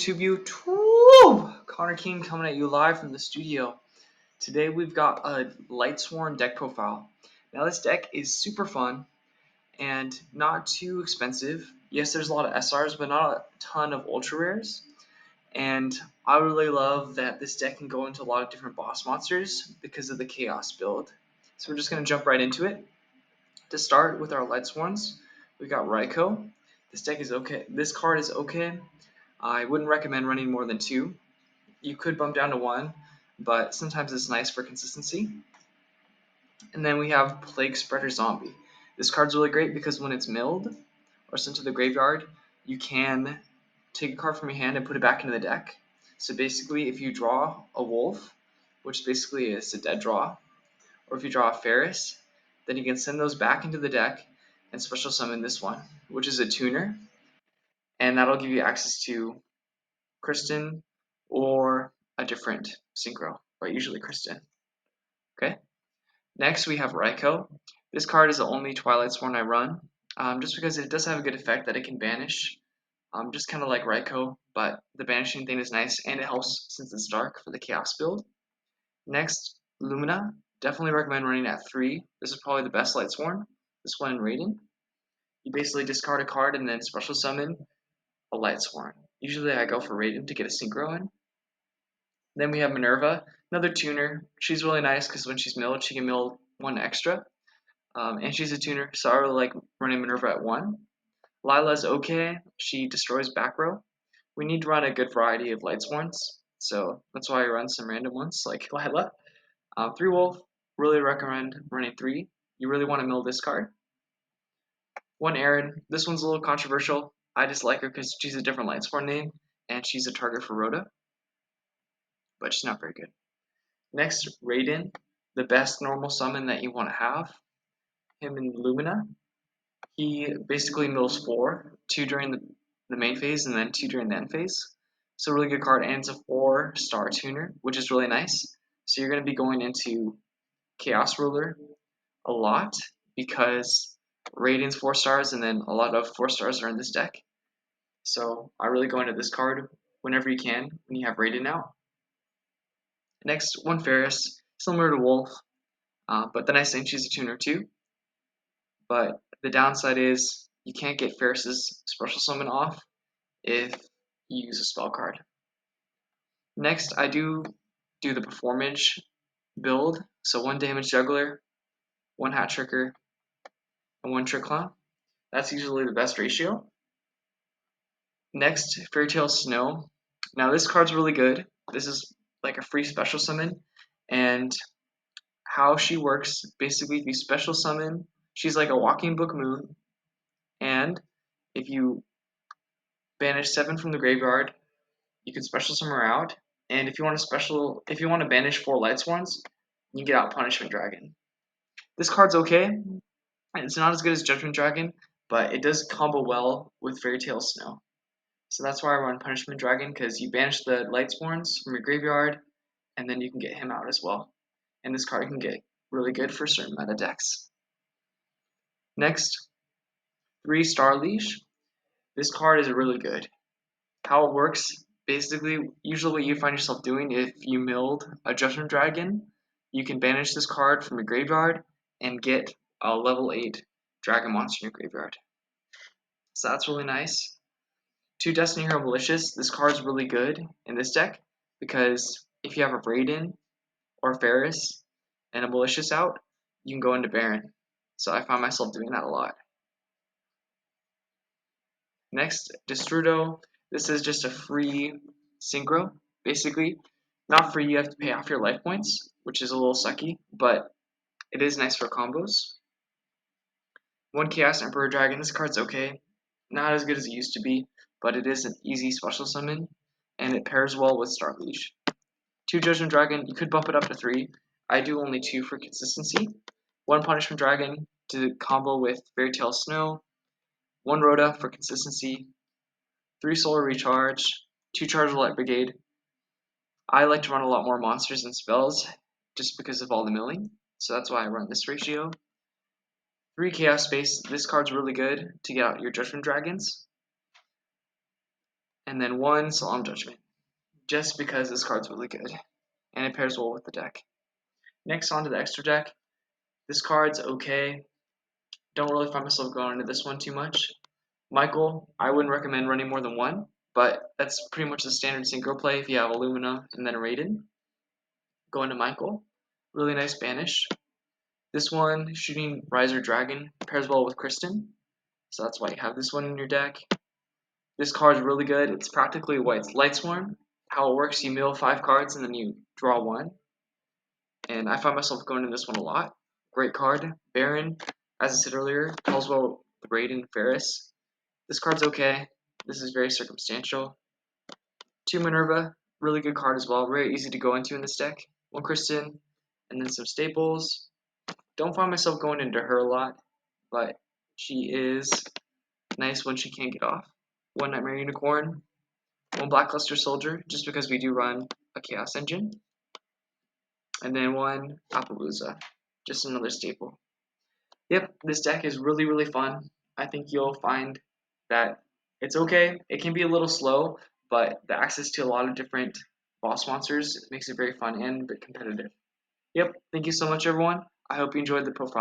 YouTube. Connor King coming at you live from the studio. Today we've got a Lightsworn deck profile. Now this deck is super fun and not too expensive. Yes, there's a lot of SRs, but not a ton of ultra rares. And I really love that this deck can go into a lot of different boss monsters because of the chaos build. So we're just gonna jump right into it. To start with our Lightsworns, we got Raikou. This deck is okay. This card is okay. I wouldn't recommend running more than 2. You could bump down to 1, but sometimes it's nice for consistency. And then we have Plague Spreader Zombie. This card's really great because when it's milled or sent to the graveyard, you can take a card from your hand and put it back into the deck. So basically, if you draw a wolf, which basically is a dead draw, or if you draw a Ferris, then you can send those back into the deck and special summon this one, which is a tuner, and that'll give you access to Kristen or a different synchro, but usually Kristen. Okay. Next we have Raikou. This card is the only Lightsworn I run, just because it does have a good effect that it can banish, just kind of like Raikou, but the banishing thing is nice and it helps since it's dark for the Chaos build. Next, Lumina. Definitely recommend running at 3. This is probably the best Lightsworn. This one in Raiden. You basically discard a card and then special summon a Lightsworn. Usually I go for Raiden to get a synchro in. Then we have Minerva, another tuner. She's really nice because when she's milled, she can mill 1 extra. And she's a tuner, so I really like running Minerva at 1. Lila's okay. She destroys back row. We need to run a good variety of Lightsworns, so that's why I run some random ones like Lila. 3 Wolf, really recommend running 3. You really want to mill this card. 1 Erin. This one's a little controversial. I just like her because she's a different Lightsworn name, and she's a target for Rhoda, but she's not very good. Next, Raiden, the best normal summon that you want to have. Him in Lumina. He basically mills 4, 2 during the main phase and then 2 during the end phase. So really good card, and it's a 4-star tuner, which is really nice. So you're going to be going into Chaos Ruler a lot because Raiden's 4 stars and then a lot of 4 stars are in this deck. So I really go into this card whenever you can when you have Raiden out. Next, 1 Ferris, similar to Wolf, but the nice thing, she's a tuner too. But the downside is you can't get Ferris's special summon off if you use a spell card. Next, I do the performance build. So 1 damage juggler, 1 hat tricker, and 1 trick clown. That's usually the best ratio. Next, Fairy Tale Snow. Now this card's really good. This is like a free special summon, and how she works, basically if you special summon, she's like a walking book moon, and if you banish 7 from the graveyard, you can special summon her out, and if you want to banish 4 Lightsworns, you can get out Punishment Dragon. This card's okay. It's not as good as Judgment Dragon, but it does combo well with Fairy Tale Snow. So that's why I run Punishment Dragon, because you banish the Lightsworns from your graveyard, and then you can get him out as well. And this card can get really good for certain meta decks. Next, 3 Star Leash. This card is really good. How it works, basically, usually what you find yourself doing if you milled a Judgment Dragon, you can banish this card from your graveyard and get a level 8 Dragon monster in your graveyard. So that's really nice. 2 Destiny Hero Malicious. This card's really good in this deck because if you have a Raiden or a Ferris and a Malicious out, you can go into Baron. So I find myself doing that a lot. Next, Destrudo. This is just a free synchro, basically. Not free, you have to pay off your life points, which is a little sucky, but it is nice for combos. 1 Chaos Emperor Dragon. This card's okay. Not as good as it used to be, but it is an easy special summon, and it pairs well with Star Leash. 2 Judgment Dragon. You could bump it up to 3. I do only 2 for consistency. 1 Punishment Dragon to combo with Fairy Tale Snow. 1 Rhoda for consistency. 3 Solar Recharge. 2 Charge Light Brigade. I like to run a lot more monsters and spells just because of all the milling, so that's why I run this ratio. 3 Chaos Space. This card's really good to get out your Judgment Dragons. and then one Solemn Judgment, just because this card's really good, and it pairs well with the deck. Next, onto the extra deck. This card's okay. Don't really find myself going into this one too much. Michael, I wouldn't recommend running more than one, but that's pretty much the standard synchro play if you have Illumina and then a Raiden. Go into Michael. Really nice banish. This one, Shooting Riser Dragon, pairs well with Kristen, so that's why you have this one in your deck. This card is really good. It's practically White's Lightsworn. How it works, you mill 5 cards and then you draw 1. And I find myself going to this one a lot. Great card. Baron, as I said earlier, pairs well with Raiden Ferris. This card's okay. This is very circumstantial. 2 Minerva, really good card as well. Very easy to go into in this deck. 1 Kristen, and then some staples. Don't find myself going into her a lot, but she is nice when she can't get off. 1 Nightmare Unicorn, 1 Blackluster Soldier, just because we do run a Chaos Engine, and then 1 Appaloosa, just another staple. Yep, this deck is really, really fun. I think you'll find that it's okay. It can be a little slow, but the access to a lot of different boss monsters makes it very fun and a bit competitive. Yep, thank you so much, everyone. I hope you enjoyed the profile.